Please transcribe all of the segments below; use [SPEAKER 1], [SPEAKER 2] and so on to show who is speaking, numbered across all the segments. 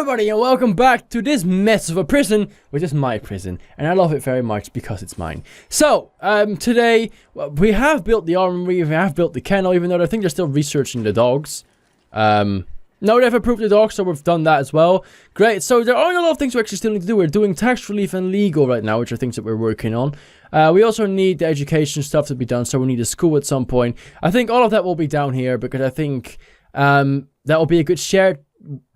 [SPEAKER 1] everybody and welcome back to this mess of a prison, which is my prison, and I love it very much because it's mine. So, today, we have built the armory, we have built the kennel, even though I think they're still researching the dogs. No, they've approved the dogs, so we've done that as well. Great, so there are a lot of things we actually still need to do. We're doing tax relief and legal right now, which are things that we're working on. We also need the education stuff to be done, so we need a school at some point. I think all of that will be down here, because I think, that will be a good shared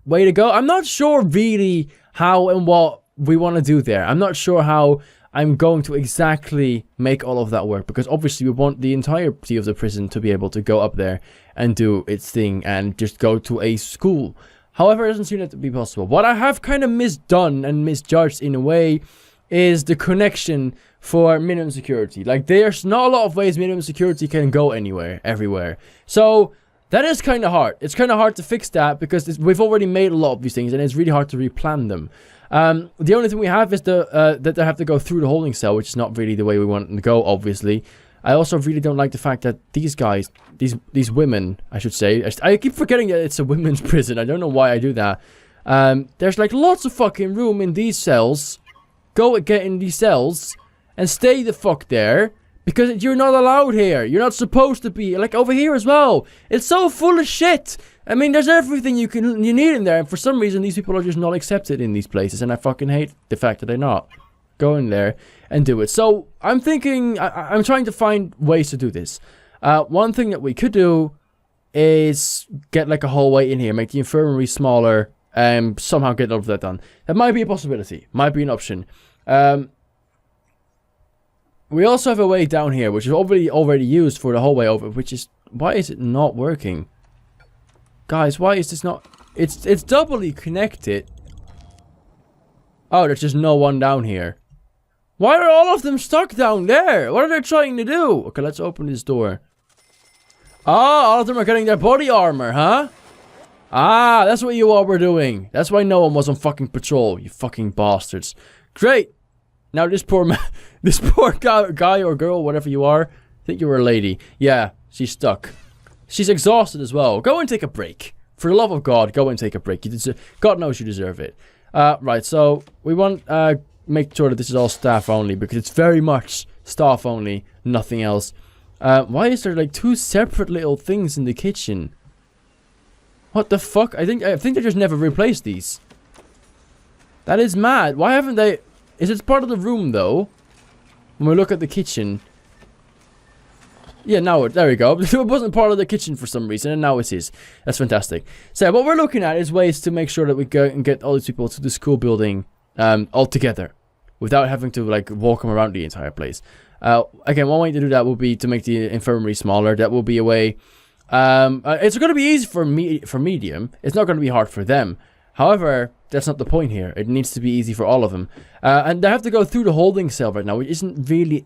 [SPEAKER 1] way to go. I'm not sure really how and what we want to do there. I'm not sure how I'm going to exactly make all of that work, because obviously we want the entirety of the prison to be able to go up there and do its thing and just go to a school. However, it doesn't seem to be possible. What I have kind of misdone and misjudged in a way is the connection for minimum security. Like, there's not a lot of ways minimum security can go anywhere, everywhere. So that is kind of hard. It's kind of hard to fix that because we've already made a lot of these things and it's really hard to replan them. The only thing we have is that they have to go through the holding cell, which is not really the way we want them to go, obviously. I also really don't like the fact that these guys, these women, I should say, I keep forgetting that it's a women's prison. I don't know why I do that. There's like lots of fucking room in these cells. Go get in these cells and stay the fuck there. Because you're not allowed here. You're not supposed to be. Like over here as well. It's so full of shit. I mean, there's everything you need in there. And for some reason, these people are just not accepted in these places. And I fucking hate the fact that they're not. Go in there and do it. So, I'm thinking, I'm trying to find ways to do this. One thing that we could do is get like a hallway in here. Make the infirmary smaller. And somehow get all of that done. That might be a possibility. Might be an option. We also have a way down here, which is already used for the hallway over, which is, why is it not working? Guys, why is this not, it's doubly connected. Oh, there's just no one down here. Why are all of them stuck down there? What are they trying to do? Okay, let's open this door. Ah, all of them are getting their body armor, huh? Ah, that's what you all were doing. That's why no one was on fucking patrol, you fucking bastards. Great. Now this poor guy or girl, whatever you are, I think you were a lady. Yeah, she's stuck. She's exhausted as well. Go and take a break. For the love of God, go and take a break. God knows you deserve it. Right, so we want make sure that this is all staff only, because it's very much staff only, nothing else. Why is there like two separate little things in the kitchen? What the fuck? I think they just never replaced these. That is mad. Why haven't they? Is it part of the room, though? When we look at the kitchen. Yeah, now there we go. It wasn't part of the kitchen for some reason, and now it is. That's fantastic. So, what we're looking at is ways to make sure that we go and get all these people to the school building all together. Without having to, like, walk them around the entire place. Again, one way to do that will be to make the infirmary smaller. That will be a way. It's going to be easy for medium. It's not going to be hard for them. However, that's not the point here. It needs to be easy for all of them. And they have to go through the holding cell right now, which isn't really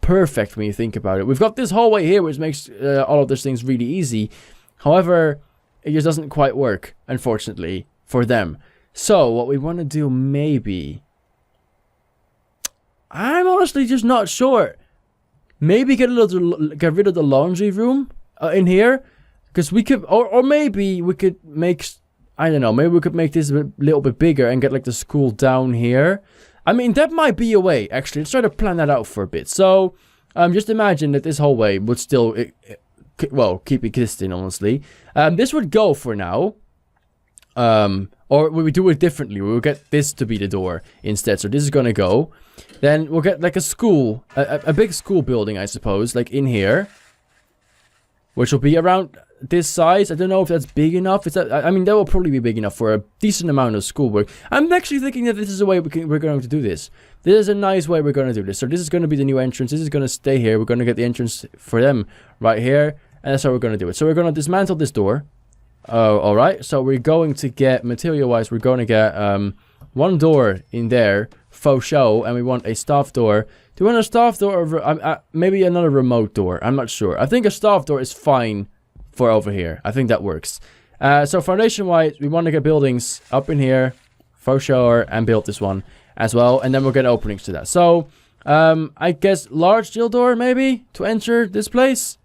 [SPEAKER 1] perfect when you think about it. We've got this hallway here, which makes all of these things really easy. However, it just doesn't quite work, unfortunately, for them. So, what we want to do maybe... I'm honestly just not sure. Maybe get rid of the laundry room in here. Because we could... Or maybe we could make... I don't know, maybe we could make this a little bit bigger and get like the school down here. I mean, that might be a way, actually. Let's try to plan that out for a bit. So, just imagine that this hallway would still, well, keep existing, honestly. This would go for now. Or we would do it differently. We would get this to be the door instead. So this is going to go. Then we'll get like a school, a big school building, I suppose, like in here. Which will be around this size. I don't know if that's big enough. I mean, that will probably be big enough for a decent amount of schoolwork. I'm actually thinking that this is a way we're going to do this. This is a nice way we're going to do this. So this is going to be the new entrance. This is going to stay here. We're going to get the entrance for them right here. And that's how we're going to do it. So we're going to dismantle this door. Alright. So we're going to get, material-wise, we're going to get one door in there, faux show. And we want a staff door. Do we want a staff door or maybe another remote door? I'm not sure. I think a staff door is fine for over here. I think that works. So foundation-wise, we want to get buildings up in here, faux shower, and build this one as well. And then we'll get openings to that. So, I guess large steel door maybe to enter this place.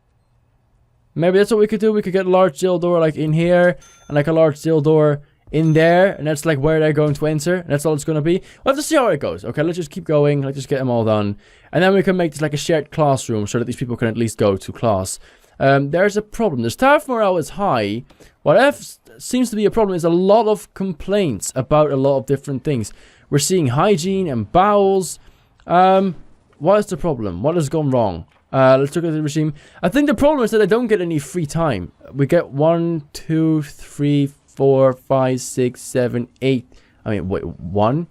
[SPEAKER 1] Maybe that's what we could do. We could get a large steel door like in here and like a large steel door in there, and that's like where they're going to enter, and that's all it's going to be. We'll have to see how it goes. Okay, let's just keep going. Let's just get them all done, and then we can make this like a shared classroom so that these people can at least go to class. There's a problem. The staff morale is high. What seems to be a problem is a lot of complaints about a lot of different things. We're seeing hygiene and bowels. What is the problem? What has gone wrong? Let's look at the regime. I think the problem is that I don't get any free time. We get 1, 2, 3, 4, 5, 6, 7, 8. I mean, wait, 1,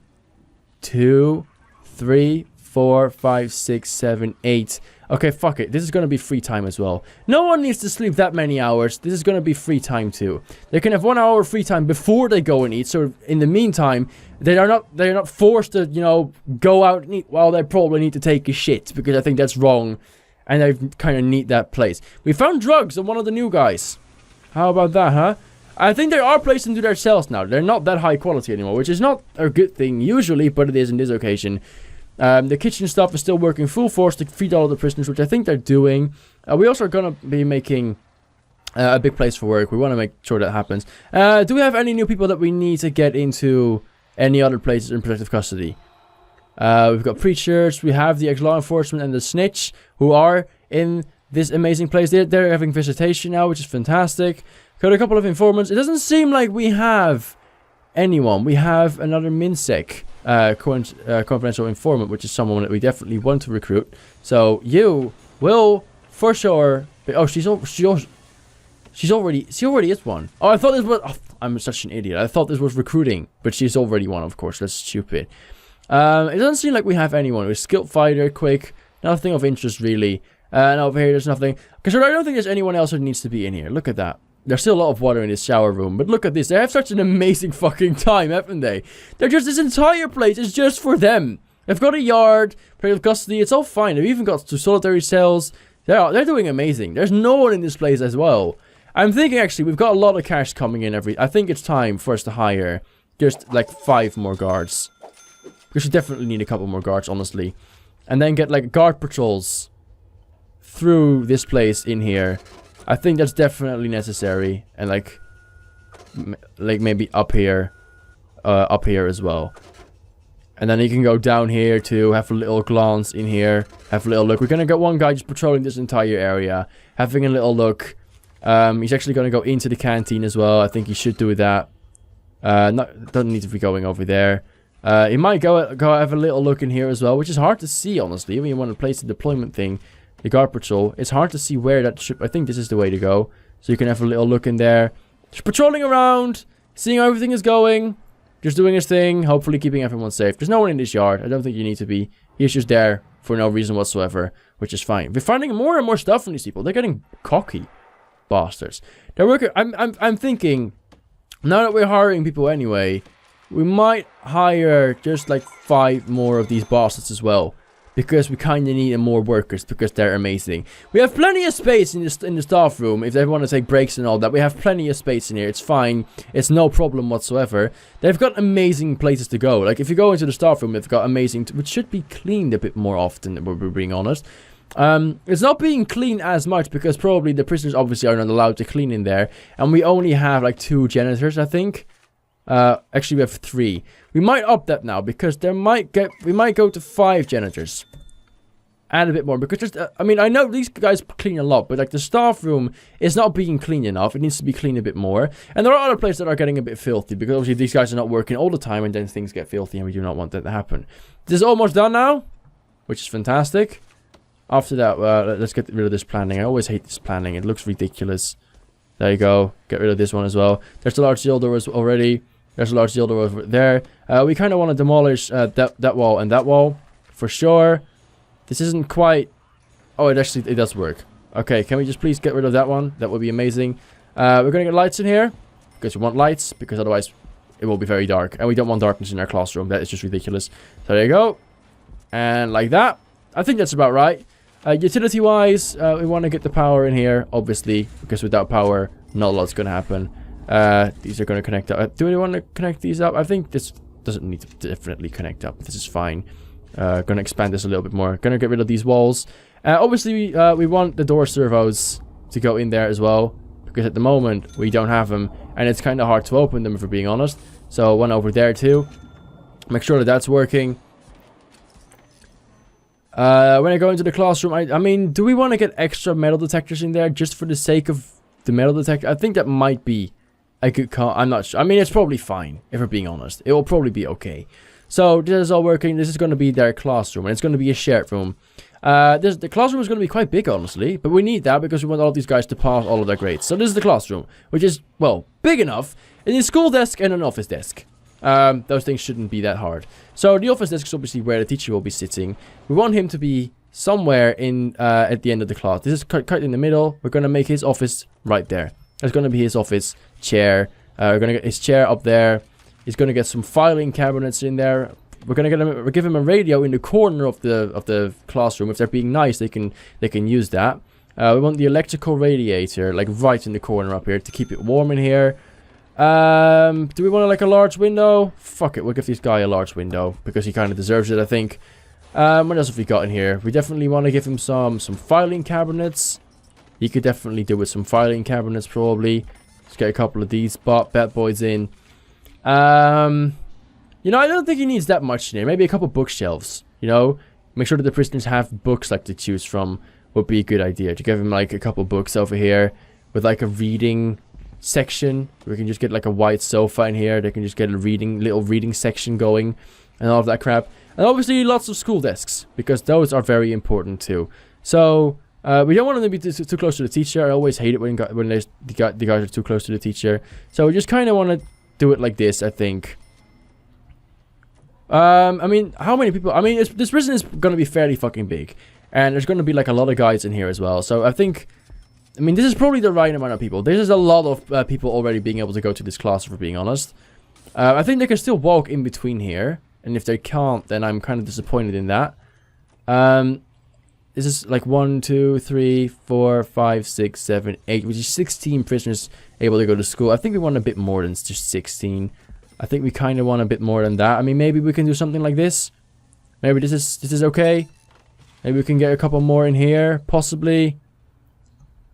[SPEAKER 1] 2, 3, 4, 5, 6, 7, 8. Okay, fuck it. This is going to be free time as well. No one needs to sleep that many hours. This is going to be free time too. They can have 1 hour free time before they go and eat. So in the meantime, they're not forced to, you know, go out and eat while they probably need to take a shit, because I think that's wrong. And I kind of need that place. We found drugs on one of the new guys. How about that, huh? I think they are placed into their cells now. They're not that high quality anymore, which is not a good thing usually, but it is in this occasion. The kitchen stuff is still working full force to feed all of the prisoners, which I think they're doing. We also are going to be making a big place for work. We want to make sure that happens. Do we have any new people that we need to get into any other places in protective custody? We've got preachers, we have the ex-law enforcement and the snitch who are in this amazing place. They're having visitation now, which is fantastic. Got a couple of informants. It doesn't seem like we have anyone. We have another MinSec confidential informant, which is someone that we definitely want to recruit. So you will for sure be, oh, she already is one. Oh, I thought this was, oh, I'm such an idiot. I thought this was recruiting, but she's already one, of course. That's stupid. It doesn't seem like we have anyone. We're skilled fighter, quick, nothing of interest really. And over here there's nothing. Because I don't think there's anyone else who needs to be in here. Look at that. There's still a lot of water in this shower room, but look at this. They have such an amazing fucking time, haven't they? This entire place is just for them. They've got a yard, protective custody, it's all fine. They've even got 2 solitary cells. They're doing amazing. There's no one in this place as well. I'm thinking actually we've got a lot of cash coming in I think it's time for us to hire just like 5 more guards. We should definitely need a couple more guards, honestly. And then get like guard patrols through this place in here. I think that's definitely necessary. And like maybe up here as well. And then you can go down here to have a little glance in here. Have a little look. We're going to get one guy just patrolling this entire area. Having a little look. He's actually going to go into the canteen as well. I think he should do that. Doesn't need to be going over there. He might go have a little look in here as well, which is hard to see, honestly. When you want to place the deployment thing, the guard patrol, it's hard to see where that should. I think this is the way to go. So you can have a little look in there. Just patrolling around, seeing how everything is going. Just doing his thing, hopefully keeping everyone safe. There's no one in this yard. I don't think you need to be. He's just there for no reason whatsoever, which is fine. We're finding more and more stuff from these people. They're getting cocky, bastards. They're working. I'm thinking, now that we're hiring people anyway, we might hire just like 5 more of these bastards as well. Because we kind of need more workers, because they're amazing. We have plenty of space in the staff room. If they want to take breaks and all that, we have plenty of space in here. It's fine. It's no problem whatsoever. They've got amazing places to go. Like, if you go into the staff room, they've got amazing... which should be cleaned a bit more often, if we're being honest. It's not being cleaned as much, because probably the prisoners obviously are not allowed to clean in there. And we only have, like, 2 janitors, I think. Actually, we have 3. We might up that now, because we might go to 5 janitors. Add a bit more, because just, I mean, I know these guys clean a lot, but like the staff room is not being cleaned enough. It needs to be cleaned a bit more. And there are other places that are getting a bit filthy, because obviously these guys are not working all the time, and then things get filthy, and we do not want that to happen. This is almost done now, which is fantastic. After that, let's get rid of this planning. I always hate this planning. It looks ridiculous. There you go. Get rid of this one as well. There's a large jail door already. There's a large jail door over there. We kind of want to demolish that wall and that wall, for sure. This isn't quite... oh, it does work. Okay, can we just please get rid of that one? That would be amazing. We're going to get lights in here, because we want lights, because otherwise it will be very dark. And we don't want darkness in our classroom. That is just ridiculous. So there you go. And like that. I think that's about right. Utility-wise, we want to get the power in here, obviously, because without power, not a lot's going to happen. These are going to connect up. Do we want to connect these up? I think this doesn't need to definitely connect up. This is fine. Gonna expand this a little bit more. Gonna get rid of these walls. Obviously, we want the door servos to go in there as well, because at the moment we don't have them, and it's kind of hard to open them if we're being honest. So one over there too. Make sure that that's working. When I go into the classroom, I mean, do we want to get extra metal detectors in there just for the sake of the metal detector? I think that might be a good I'm not sure. I mean, it's probably fine, if we're being honest. It will probably be okay. So, this is all working. This is going to be their classroom, and it's going to be a shared room. The classroom is going to be quite big, honestly, but we need that because we want all of these guys to pass all of their grades. So, this is the classroom, which is, well, big enough. It is a school desk and an office desk. Those things shouldn't be that hard. So, the office desk is obviously where the teacher will be sitting. We want him to be somewhere in at the end of the class. This is cut in the middle. We're going to make his office right there. There's going to be his office chair. We're going to get his chair up there. He's going to get some filing cabinets in there. We're going to give him a radio in the corner of the classroom. If they're being nice, they can use that. We want the electrical radiator like right in the corner up here to keep it warm in here. Do we want like a large window? Fuck it, we'll give this guy a large window because he kind of deserves it, I think. What else have we got in here? We definitely want to give him some filing cabinets. He could definitely do with some filing cabinets probably. Let's get a couple of these bad boys in. You know, I don't think he needs that much in here. Maybe a couple bookshelves, you know? Make sure that the prisoners have books like to choose from would be a good idea. To give him like a couple books over here with like a reading section. We can just get like a white sofa in here. They can just get a little reading section going and all of that crap. And obviously lots of school desks because those are very important too. So we don't want them to be too close to the teacher. I always hate it when the guys are too close to the teacher. So we just kind of want to do it like this, I think. I mean, how many people? I mean, this prison is going to be fairly fucking big. And there's going to be like a lot of guys in here as well. So I think, I mean, this is probably the right amount of people. This is a lot of people already being able to go to this class, for being honest. I think they can still walk in between here. And if they can't, then I'm kind of disappointed in that. This is like 1, 2, 3, 4, 5, 6, 7, 8, which is 16 prisoners able to go to school. I think we want a bit more than just 16. I think we kind of want a bit more than that. I mean, maybe we can do something like this. Maybe this is okay. Maybe we can get a couple more in here, possibly.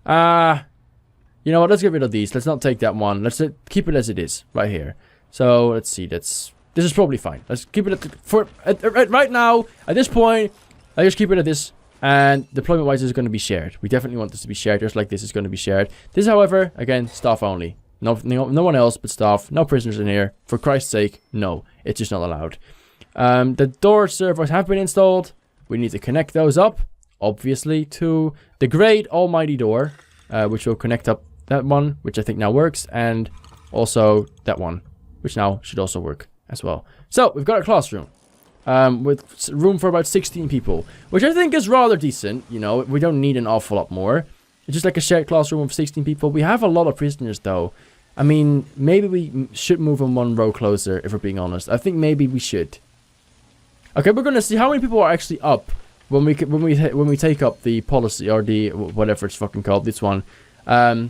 [SPEAKER 1] You know what? Let's get rid of these. Let's not take that one. Let's keep it as it is right here. So let's see. This is probably fine. Let's keep it right now. At this point, I just keep it at this. And deployment-wise, is going to be shared. We definitely want this to be shared, just like this is going to be shared. This, however, again, staff only. No one else but staff. No prisoners in here. For Christ's sake, no. It's just not allowed. The door servers have been installed. We need to connect those up, obviously, to the great almighty door, which will connect up that one, which I think now works, and also that one, which now should also work as well. So, we've got a classroom. With room for about 16 people, which I think is rather decent. You know, we don't need an awful lot more. It's just like a shared classroom of 16 people. We have a lot of prisoners, though. I mean, maybe we should move them one row closer, if we're being honest. I think maybe we should. Okay, we're gonna see how many people are actually up when we take up the policy or the whatever it's fucking called. This one, the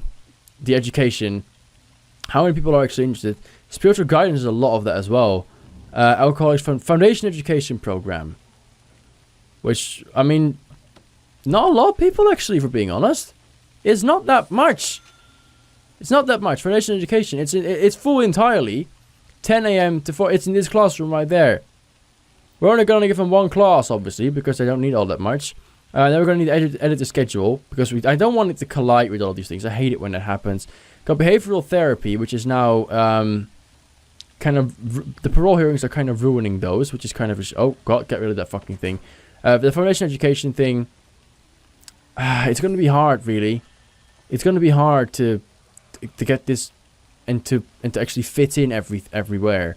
[SPEAKER 1] education. How many people are actually interested? Spiritual guidance is a lot of that as well. Alcoholics Foundation Education Program. Which, I mean, not a lot of people actually, for being honest. It's not that much. It's not that much. Foundation Education, it's full entirely. 10 a.m. to 4, it's in this classroom right there. We're only going to give them one class, obviously, because they don't need all that much. Then we're going to need to edit the schedule, because I don't want it to collide with all these things. I hate it when that happens. Got behavioral therapy, which is now... kind of the parole hearings are kind of ruining those, which is kind of oh god, get rid of that fucking thing. The foundation education thing, it's going to be hard, really. It's going to be hard to get this and to actually fit in everywhere.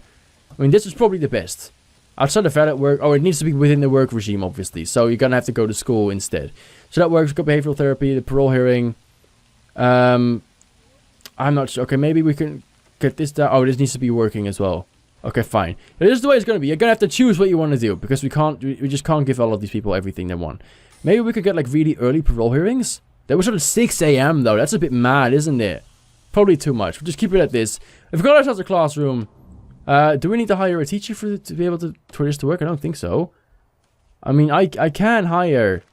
[SPEAKER 1] I mean, this is probably the best outside of that at work. Oh, it needs to be within the work regime, obviously. So you're gonna have to go to school instead. So that works. Got behavioral therapy, the parole hearing. I'm not sure. Okay, maybe we can get this down. Oh, this needs to be working as well. Okay, fine. This is the way it's going to be. You're going to have to choose what you want to do, because we just can't give all of these people everything they want. Maybe we could get like really early parole hearings. They were sort of 6 a.m. though. That's a bit mad, isn't it? Probably too much. We'll just keep it at this. If we've got ourselves a classroom, do we need to hire a teacher to be able for this to work? I don't think so. I mean, I can hire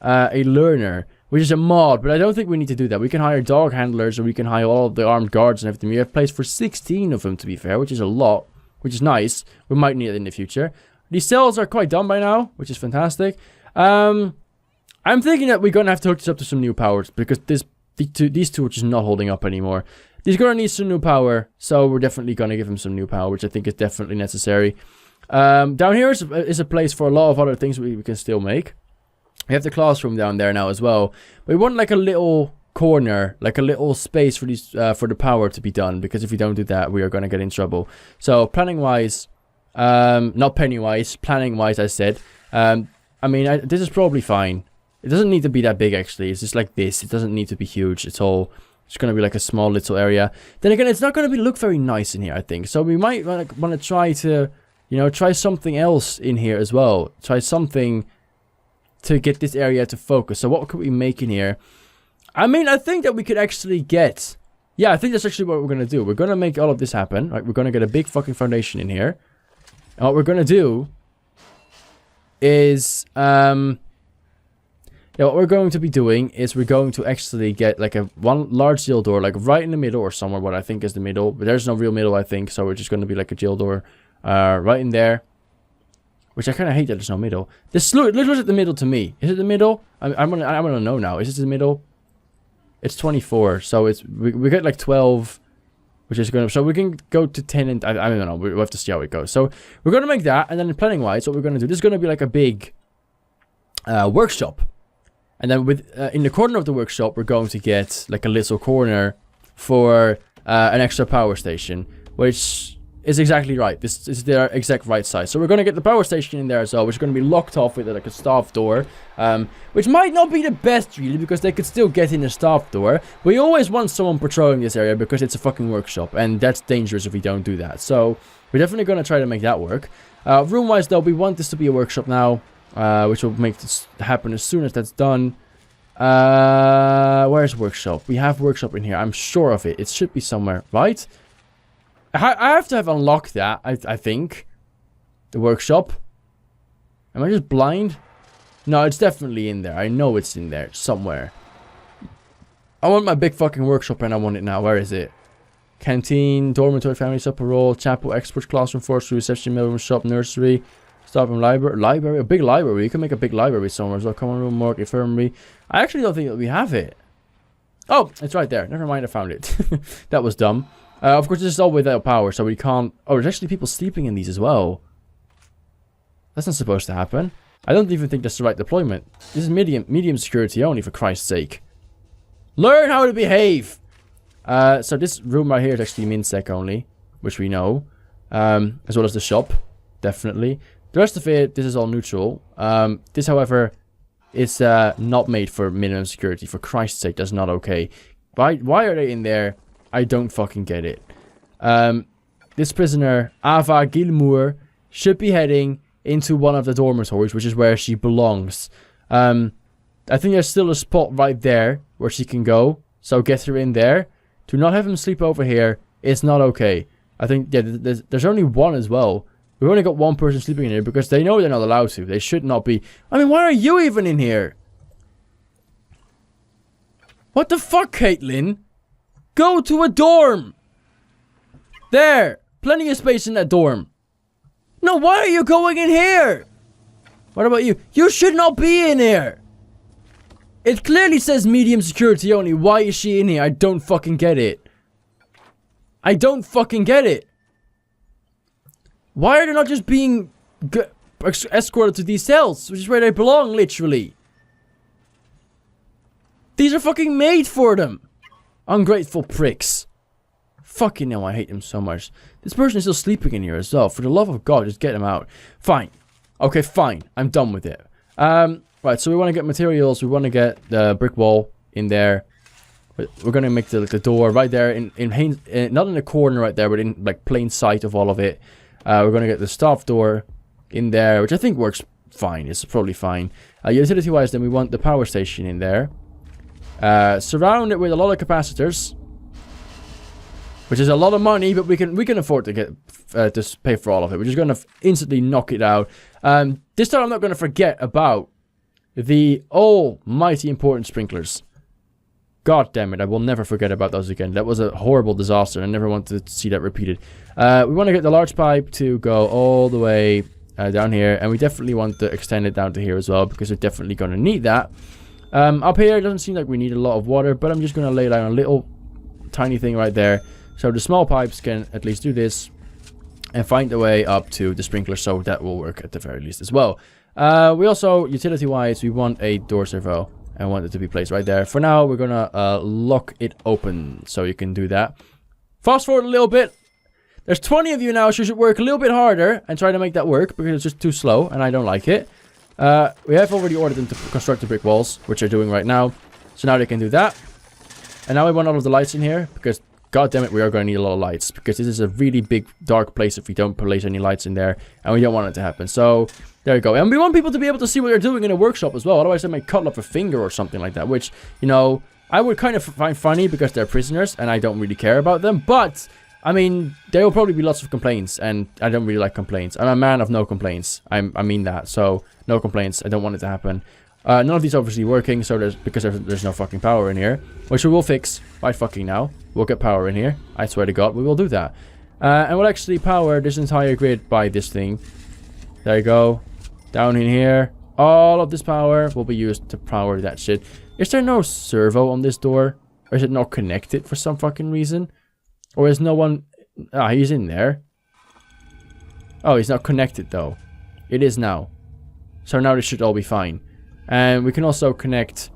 [SPEAKER 1] a learner which is a mod, but I don't think we need to do that. We can hire dog handlers, or we can hire all of the armed guards and everything. We have place for 16 of them, to be fair, which is a lot, which is nice. We might need it in the future. These cells are quite done by now, which is fantastic. I'm thinking that we're going to have to hook this up to some new powers, because these two are just not holding up anymore. These are going to need some new power, so we're definitely going to give them some new power, which I think is definitely necessary. Down here is a place for a lot of other things we can still make. We have the classroom down there now as well. We want like a little corner, like a little space for these for the power to be done, because if we don't do that, we are going to get in trouble. So planning wise, not penny wise, planning wise, I said. I mean, this is probably fine. It doesn't need to be that big, actually. It's just like this. It doesn't need to be huge at all. It's going to be like a small little area. Then again, it's not going to look very nice in here, I think. So we might want to try to, you know, try something else in here as well. Try something to get this area to focus. So what could we make in here? I mean, I think that we could actually get... Yeah, I think that's actually what we're going to do. We're going to make all of this happen. Right? We're going to get a big fucking foundation in here. And what we're going to do is... Yeah, what we're going to be doing is we're going to actually get like one large jail door, like right in the middle or somewhere, what I think is the middle. But there's no real middle, I think. So we're just going to be like a jail door right in there. Which I kind of hate that there's no middle. This looks like the middle to me. Is it the middle? I'm gonna know now. Is it the middle? It's 24. So it's we get like 12, which is gonna. So we can go to 10 and I don't know. We'll have to see how it goes. So we're gonna make that, and then planning wise, what we're gonna do. This is gonna be like a big workshop. And then in the corner of the workshop, we're going to get like a little corner for an extra power station, which is exactly right. This is their exact right size. So we're going to get the power station in there as well, which is going to be locked off with like a staff door, which might not be the best really, because they could still get in the staff door. We always want someone patrolling this area because it's a fucking workshop, and that's dangerous if we don't do that. So we're definitely going to try to make that work. Room-wise though, we want this to be a workshop now. Which will make this happen as soon as that's done. Where's workshop? We have workshop in here. I'm sure of it. It should be somewhere, right? I have to have unlocked that, I think. The workshop. Am I just blind? No, it's definitely in there. I know it's in there somewhere. I want my big fucking workshop and I want it now. Where is it? Canteen, dormitory, family supper roll, chapel, experts, classroom, forestry, reception, mailroom, shop, nursery. Staff room, library, a big library. You can make a big library somewhere as well. Common room, morgue, infirmary. I actually don't think that we have it. Oh, it's right there. Never mind, I found it. That was dumb. Of course, this is all without power, so we can't... Oh, there's actually people sleeping in these as well. That's not supposed to happen. I don't even think that's the right deployment. This is medium security only, for Christ's sake. Learn how to behave! So this room right here is actually MinSec only, which we know. As well as the shop, definitely. The rest of it, this is all neutral. This, however, is not made for minimum security. For Christ's sake, that's not okay. Why are they in there? I don't fucking get it. This prisoner, Ava Gilmour, should be heading into one of the dormitories, which is where she belongs. I think there's still a spot right there where she can go. So get her in there. To not have him sleep over here is not okay. I think, yeah, there's only one as well. We've only got one person sleeping in here because they know they're not allowed to. They should not be. I mean, why are you even in here? What the fuck, Caitlin? Go to a dorm. There. Plenty of space in that dorm. No, why are you going in here? What about you? You should not be in here. It clearly says medium security only. Why is she in here? I don't fucking get it. I don't fucking get it. Why are they not just being escorted to these cells, which is where they belong, literally? These are fucking made for them. Ungrateful pricks. Fucking hell, I hate them so much. This person is still sleeping in here as well. For the love of God, just get them out. Fine. Okay, fine. I'm done with it. Right, so we want to get materials. We want to get the brick wall in there. We're going to make the door right there. Not in the corner right there, but in like plain sight of all of it. We're going to get the staff door in there, which I think works fine. It's probably fine. Utility-wise, then we want the power station in there. Surround it with a lot of capacitors, which is a lot of money, but we can afford to get to pay for all of it. We're just going to instantly knock it out. This time I'm not going to forget about the almighty important sprinklers. God damn it, I will never forget about those again. That was a horrible disaster. I never want to see that repeated. We want to get the large pipe to go all the way down here. And we definitely want to extend it down to here as well, because we're definitely going to need that. Up here, it doesn't seem like we need a lot of water, but I'm just going to lay down a little tiny thing right there. So the small pipes can at least do this and find the way up to the sprinkler, so that will work at the very least as well. We also, utility-wise, we want a door servo. I want it to be placed right there. For now, we're gonna lock it open, so you can do that. Fast forward a little bit. There's 20 of you now, so you should work a little bit harder and try to make that work, because it's just too slow, and I don't like it. We have already ordered them to construct the brick walls, which they're doing right now. So now they can do that. And now we want all of the lights in here, because god damn it, we are going to need a lot of lights, because this is a really big dark place if we don't place any lights in there, and we don't want it to happen. So there you go. And we want people to be able to see what they're doing in a workshop as well. Otherwise they might cut off a finger or something like that, which, you know, I would kind of find funny because they're prisoners and I don't really care about them. But I mean, there will probably be lots of complaints, and I don't really like complaints. I'm a man of no complaints. I mean that. So no complaints. I don't want it to happen. None of these are obviously working, so there's no fucking power in here, which we will fix right fucking now. We'll get power in here. I swear to God, we will do that. And we'll actually power this entire grid by this thing. There you go. Down in here. All of this power will be used to power that shit. Is there no servo on this door? Or is it not connected for some fucking reason? Or is no one... Ah, he's in there. Oh, he's not connected though. It is now. So now this should all be fine. And we can also connect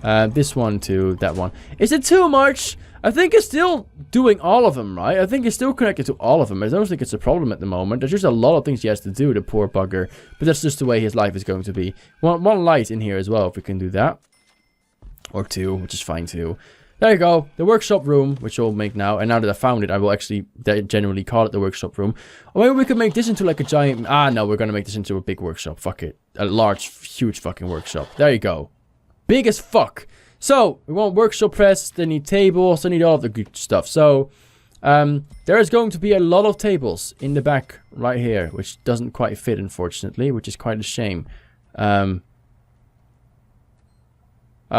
[SPEAKER 1] this one to that one. Is it too much? I think it's still doing all of them, right? I think it's still connected to all of them. I don't think it's a problem at the moment. There's just a lot of things he has to do, the poor bugger. But that's just the way his life is going to be. One light in here as well, if we can do that. Or two, which is fine too. There you go. The workshop room, which we'll make now. And now that I found it, I will actually generally call it the workshop room. Or maybe we could make this into like a giant... Ah, no, we're going to make this into a big workshop. Fuck it. A large, huge fucking workshop. There you go. Big as fuck. So, we want workshop press, they need tables, they need all of the good stuff. So, there is going to be a lot of tables in the back right here, which doesn't quite fit, unfortunately, which is quite a shame. Ah,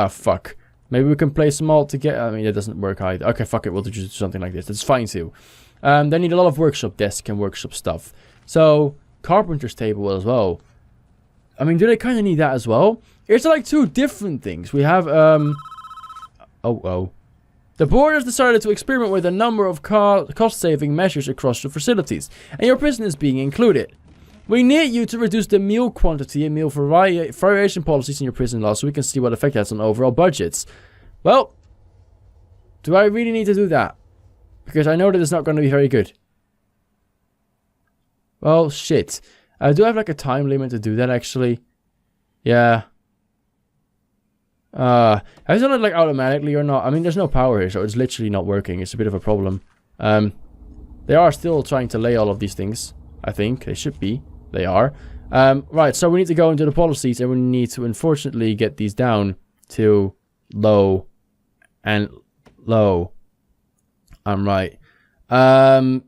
[SPEAKER 1] fuck. Maybe we can place them all together. I mean, it doesn't work either. Okay, fuck it, we'll just do something like this. That's fine too. They need a lot of workshop desk and workshop stuff. So, carpenter's table as well. I mean, do they kind of need that as well? It's like two different things. We have, The board has decided to experiment with a number of cost-saving measures across the facilities, and your prison is being included. We need you to reduce the meal quantity and meal variation policies in your prison law so we can see what effect it has on overall budgets. Well, do I really need to do that? Because I know that it's not going to be very good. Well, shit. Do I have like a time limit to do that actually? Yeah. Have I done it like automatically or not? I mean, there's no power here, so it's literally not working. It's a bit of a problem. They are still trying to lay all of these things. I think they should be. They are. Right, so we need to go into the policies, and we need to unfortunately get these down to low and low. I'm right.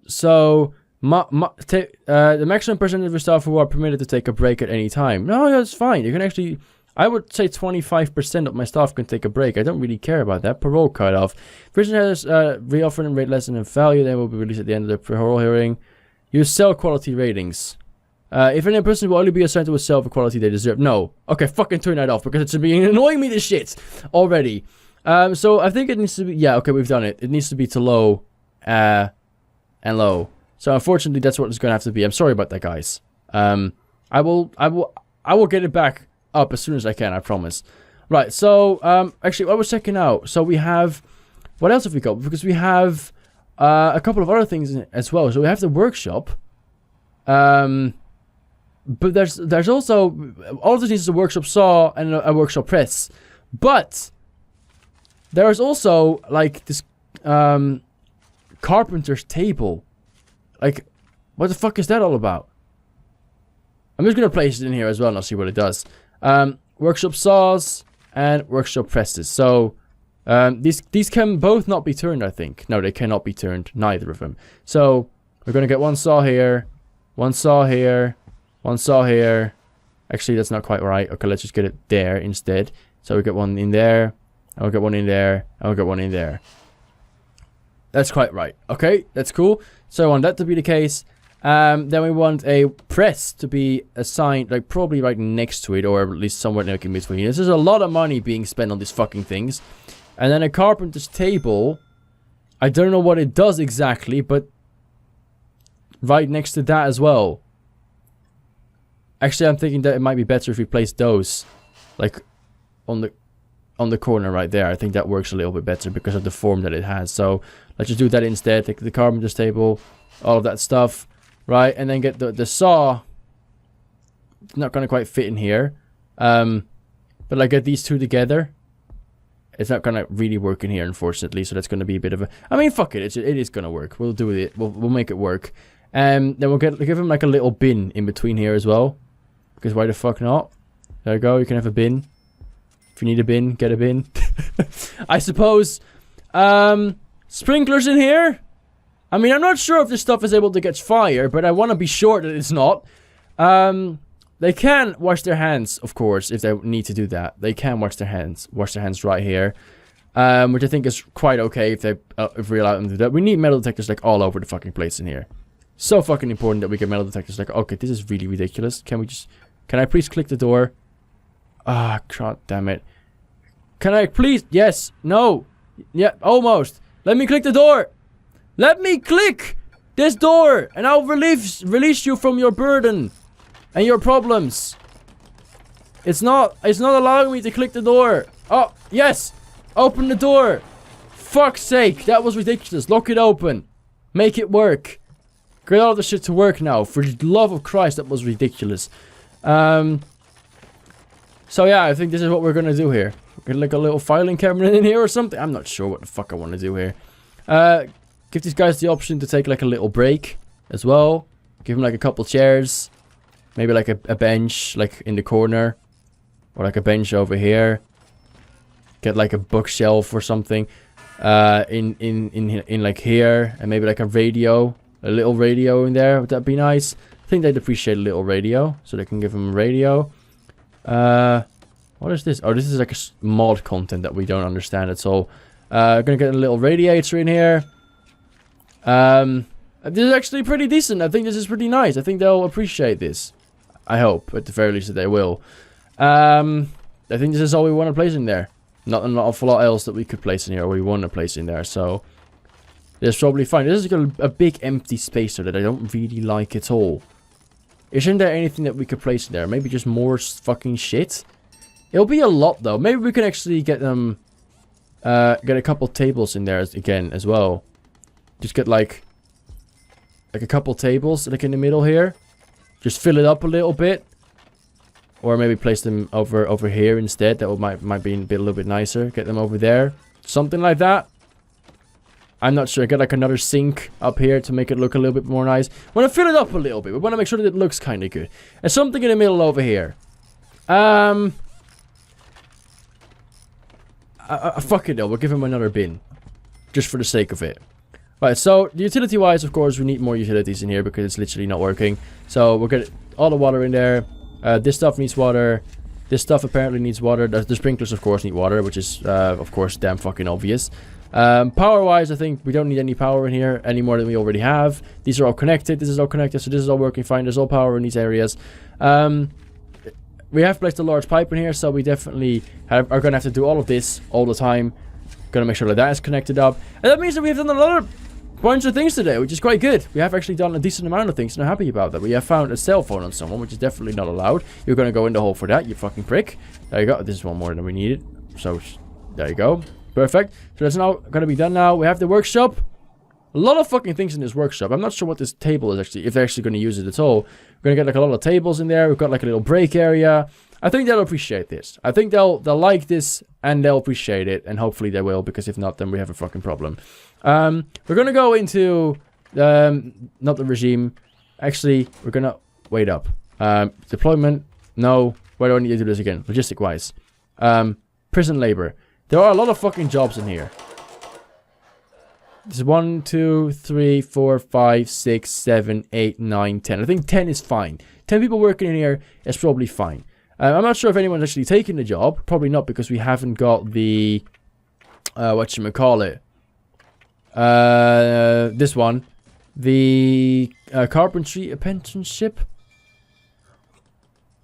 [SPEAKER 1] So the maximum percentage of your staff who are permitted to take a break at any time. No, that's fine. You can actually... I would say 25% of my staff can take a break. I don't really care about that. Parole cutoff. Prison has reoffered and rate less than in value. They will be released at the end of the parole hearing. Use cell quality ratings. If any person will only be assigned to a cell for quality they deserve. No. Okay, fucking turn that off because it's been annoying me to shit already. So I think it needs to be... Yeah, okay, we've done it. It needs to be to low and low. So unfortunately, that's what it's going to have to be. I'm sorry about that, guys. I will get it back up as soon as I can, I promise. Right, so actually I was checking out. So we have... What else have we got? Because we have a couple of other things as well. So we have the workshop. But there's also... All of this needs is a workshop saw and a workshop press. But there's also like this carpenter's table. Like, what the fuck is that all about? I'm just going to place it in here as well and I'll see what it does. Workshop saws and workshop presses. So these can both not be turned, I think. No, they cannot be turned, neither of them. So we're going to get one saw here, one saw here, one saw here, Actually, that's not quite right. Okay, let's just get it there instead. So we get one in there. And we'll get one in there. And we'll get one in there. That's quite right. Okay, that's cool. So I want that to be the case. Then we want a press to be assigned, like probably right next to it, or at least somewhere like in between. This is a lot of money being spent on these fucking things. And then a carpenter's table. I don't know what it does exactly, but right next to that as well. Actually, I'm thinking that it might be better if we place those, like, on the corner right there. I think that works a little bit better because of the form that it has. So let's just do that instead. Take the carpenter's table, all of that stuff, right? And then get the saw. It's not gonna quite fit in here, but like get these two together. It's not gonna really work in here, unfortunately. So that's gonna be a bit of a. I mean, fuck it. It is gonna work. We'll do it. We'll make it work. Then we'll give him like a little bin in between here as well. Because why the fuck not? There you go. You can have a bin. If you need a bin, get a bin. I suppose. Sprinklers in here. I mean, I'm not sure if this stuff is able to catch fire, but I want to be sure that it's not. They can wash their hands, of course, if they need to do that. They can wash their hands right here, which I think is quite okay if we allow them to do that. We need metal detectors like all over the fucking place in here. So fucking important that we get metal detectors. Like, okay, this is really ridiculous. Can I please click the door? Ah, god damn it. Can I please? Yes. No. Yeah, almost. Let me click the door. Let me click this door, and I'll release you from your burden and your problems. It's not allowing me to click the door. Oh, yes. Open the door. Fuck's sake, that was ridiculous. Lock it open. Make it work. Get all the shit to work now. For the love of Christ, that was ridiculous. So yeah, I think this is what we're gonna do here. Get like a little filing cabinet in here or something. I'm not sure what the fuck I want to do here. Give these guys the option to take like a little break as well. Give them like a couple chairs. Maybe like a bench like in the corner. Or like a bench over here. Get like a bookshelf or something. In like here. And maybe like a radio. A little radio in there. Would that be nice? I think they'd appreciate a little radio. So they can give them a radio. What is this? Oh, this is like a mod content that we don't understand at all. Gonna get a little radiator in here. This is actually pretty decent. I think this is pretty nice. I think they'll appreciate this. I hope, at the very least, that they will. I think this is all we want to place in there. Not an awful lot else that we could place in here, or we want to place in there, so... This is probably fine. This is a big empty space that I don't really like at all. Isn't there anything that we could place in there? Maybe just more fucking shit? It'll be a lot, though. Maybe we can actually get them... get a couple tables in there again, as well. Just get, like a couple tables, like, in the middle here. Just fill it up a little bit. Or maybe place them over here instead. That might be a little bit nicer. Get them over there. Something like that. I'm not sure. Get like another sink up here to make it look a little bit more nice. Want to fill it up a little bit. We want to make sure that it looks kind of good. And something in the middle over here. Fuck it though. We'll give him another bin. Just for the sake of it. Right, so utility wise, of course, we need more utilities in here because it's literally not working. So we'll get all the water in there. This stuff needs water. This stuff apparently needs water. The sprinklers, of course, need water, which is, of course, damn fucking obvious. Power-wise, I think we don't need any power in here any more than we already have. These are all connected. This is all connected, so this is all working fine. There's all power in these areas. We have placed a large pipe in here, so we definitely are going to have to do all of this all the time. Going to make sure that that is connected up. And that means that we have done a lot of bunch of things today, which is quite good. We have actually done a decent amount of things, and I'm happy about that. We have found a cell phone on someone, which is definitely not allowed. You're going to go in the hole for that, you fucking prick. There you go. This is one more than we needed. So, there you go. Perfect. So that's now going to be done now. We have the workshop. A lot of fucking things in this workshop. I'm not sure what this table is actually, if they're actually going to use it at all. We're going to get like a lot of tables in there. We've got like a little break area. I think they'll appreciate this. I think they'll like this and they'll appreciate it. And hopefully they will, because if not, then we have a fucking problem. We're going to go into, not the regime. Actually, we're going to wait up. Deployment. No. Why do I need to do this again? Logistic wise. Prison labor. There are a lot of fucking jobs in here. There's 1, 2, 3, 4, 5, 6, 7, 8, 9, 10. I think 10 is fine. 10 people working in here is probably fine. I'm not sure if anyone's actually taking the job. Probably not, because we haven't got the... whatchamacallit. This one. The carpentry apprenticeship.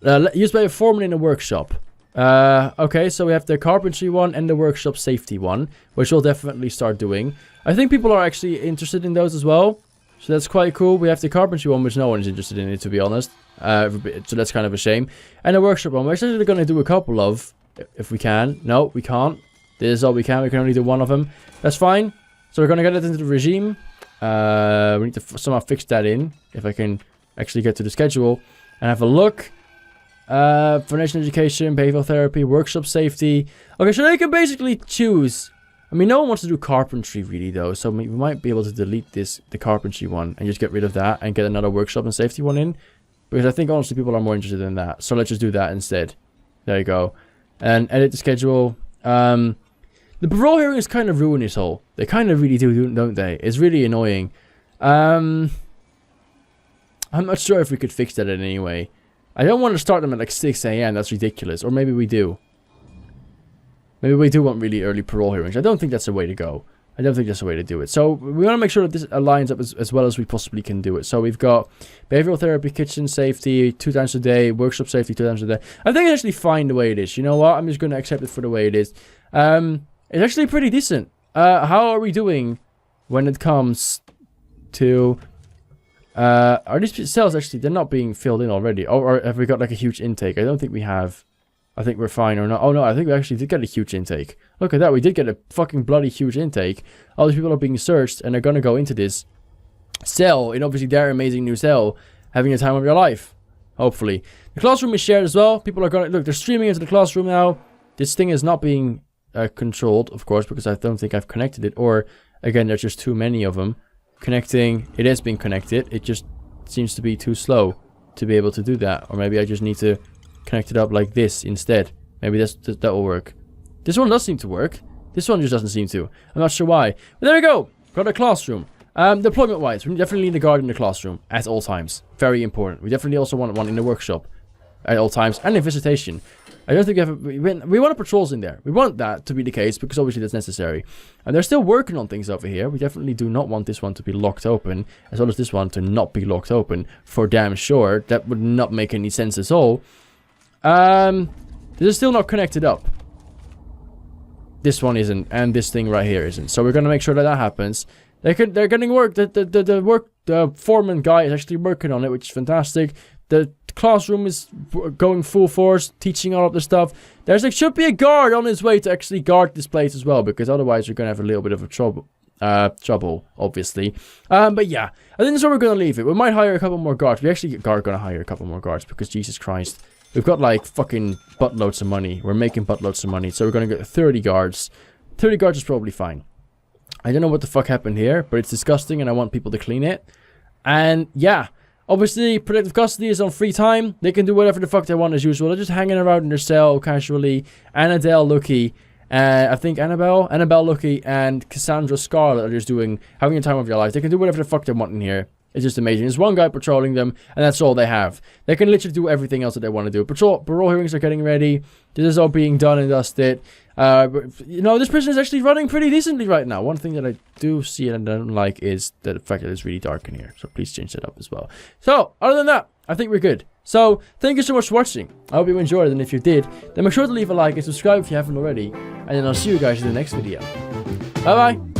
[SPEAKER 1] Used by a foreman in a workshop. Okay, so we have the carpentry one and the workshop safety one, which we'll definitely start doing. I think people are actually interested in those as well, so that's quite cool. We have the carpentry one, which no one is interested in it, to be honest. So that's kind of a shame. And the workshop one, we're actually going to do a couple of, if we can. No, we can't. This is all we can. We can only do one of them. That's fine. So we're going to get it into the regime. We need to somehow fix that in, if I can actually get to the schedule and have a look. Foundation education, behavioral therapy, workshop safety. Okay, so they can basically choose. I mean, no one wants to do carpentry really, though, so we might be able to delete the carpentry one and just get rid of that and get another workshop and safety one in, because I think honestly people are more interested in that. So let's just do that instead. There you go. And edit the schedule. The parole hearings kind of ruin this whole. They kind of really do, don't they? It's really annoying. I'm not sure if we could fix that in any way. I don't want to start them at like 6 AM. That's ridiculous. Or maybe we do. Maybe we do want really early parole hearings. I don't think that's the way to go. I don't think that's the way to do it. So we want to make sure that this aligns up as well as we possibly can do it. So we've got behavioral therapy, kitchen safety 2 times a day, workshop safety 2 times a day. I think it's actually fine the way it is. You know what? I'm just going to accept it for the way it is. It's actually pretty decent. How are we doing when it comes to... are these cells actually... They're not being filled in already. Or have we got like a huge intake? I don't think we have... I think we're fine or not. Oh no, I think we actually did get a huge intake. Look at that, we did get a fucking bloody huge intake. All these people are being searched and they're gonna go into this cell, in obviously their amazing new cell, having the time of their life. Hopefully. The classroom is shared as well. People are gonna... Look, they're streaming into the classroom now. This thing is not being controlled, of course, because I don't think I've connected it. Or, again, there's just too many of them. Connecting... It is being connected. It just seems to be too slow to be able to do that. Or maybe I just need to... connect it up like this instead. Maybe that will work. This one does seem to work. This one just doesn't seem to. I'm not sure why. But there we go. Got a classroom. Deployment wise, we definitely need a guard in the classroom at all times. Very important. We definitely also want one in the workshop at all times, and in visitation. I don't think we want patrols in there. We want that to be the case because obviously that's necessary. And they're still working on things over here. We definitely do not want this one to be locked open, as well as this one to not be locked open for damn sure. That would not make any sense at all. This is still not connected up. This one isn't, and this thing right here isn't. So we're gonna make sure that that happens. They're getting work. The foreman guy is actually working on it, which is fantastic. The classroom is going full force, teaching all of the stuff. Should be a guard on his way to actually guard this place as well, because otherwise you're gonna have a little bit of a trouble, obviously. But yeah, I think that's where we're gonna leave it. We might hire a couple more guards. We actually are gonna hire a couple more guards because Jesus Christ. We've got like fucking buttloads of money. We're making buttloads of money. So we're going to get 30 guards. 30 guards is probably fine. I don't know what the fuck happened here, but it's disgusting and I want people to clean it. And yeah, obviously protective custody is on free time. They can do whatever the fuck they want as usual. They're just hanging around in their cell casually. Annabelle Lucky, I think Annabelle Lucky and Cassandra Scarlet are just having a time of your life. They can do whatever the fuck they want in here. It's just amazing. There's one guy patrolling them, and that's all they have. They can literally do everything else that they want to do. Parole hearings are getting ready. This is all being done and dusted. You know, this prison is actually running pretty decently right now. One thing that I do see and I don't like is the fact that it's really dark in here. So please change that up as well. So, other than that, I think we're good. So, thank you so much for watching. I hope you enjoyed it, and if you did, then make sure to leave a like and subscribe if you haven't already. And then I'll see you guys in the next video. Bye-bye.